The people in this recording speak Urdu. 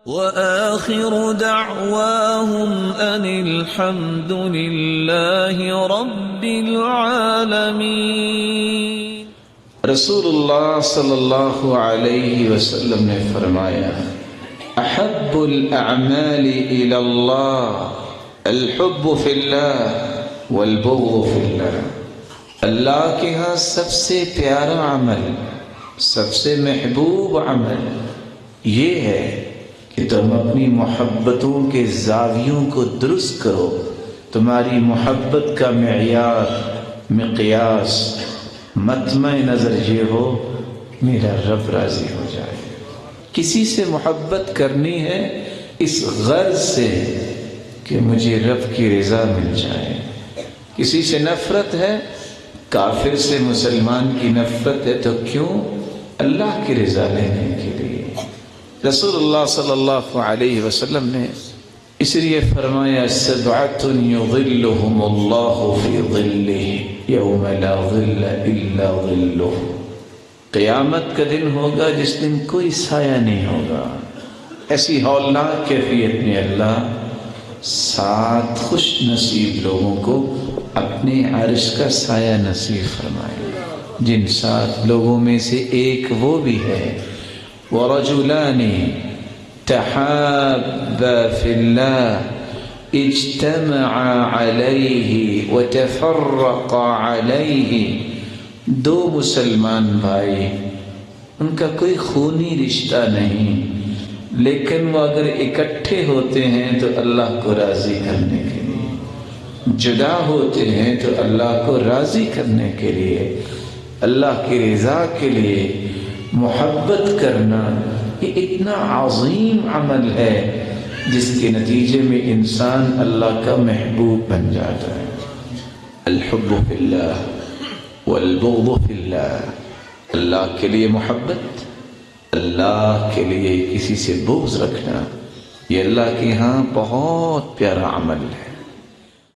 وآخر دعواهم أن الحمد لله رب العالمين۔ رسول اللہ صلی اللہ علیہ وسلم نے فرمایا، احب الاعمال الى اللہ الحب فی اللہ والبغض فی اللہ۔ اللہ کے ہاں سب سے پیارا عمل، سب سے محبوب عمل یہ ہے کہ تم اپنی محبتوں کے زاویوں کو درست کرو۔ تمہاری محبت کا معیار، مقیاس، مطمع نظر یہ ہو میرا رب راضی ہو جائے۔ کسی سے محبت کرنی ہے اس غرض سے کہ مجھے رب کی رضا مل جائے۔ کسی سے نفرت ہے، کافر سے مسلمان کی نفرت ہے تو کیوں؟ اللہ کی رضا لینے کے لیے۔ رسول اللہ صلی اللہ علیہ وسلم نے اس لیے فرمایا، سبعۃ یظلھم اللہ فی ظلہ یوم لا ظل الا ظلہ۔ قیامت کا دن ہوگا جس دن کوئی سایہ نہیں ہوگا۔ ایسی ہولناک کیفیت میں اللہ 7 خوش نصیب لوگوں کو اپنے عرش کا سایہ نصیب فرمائے، جن 7 لوگوں میں سے ایک وہ بھی ہے، وَرَجُلَانِ تَحَابَّا فِي اللَّهِ اجْتَمَعَا عَلَيْهِ وَتَفَرَّقَا عَلَيْهِ۔ 2 مسلمان بھائی، ان کا کوئی خونی رشتہ نہیں، لیکن وہ اگر اکٹھے ہوتے ہیں تو اللہ کو راضی کرنے کے لیے، جدا ہوتے ہیں تو اللہ کو راضی کرنے کے لیے، اللہ کی رضا کے لیے محبت کرنا یہ اتنا عظیم عمل ہے جس کے نتیجے میں انسان اللہ کا محبوب بن جاتا ہے۔ الحب فی اللہ والبغض فی اللہ۔ اللہ کے لیے محبت، اللہ کے لیے کسی سے بغض رکھنا، یہ اللہ کے ہاں بہت پیارا عمل ہے۔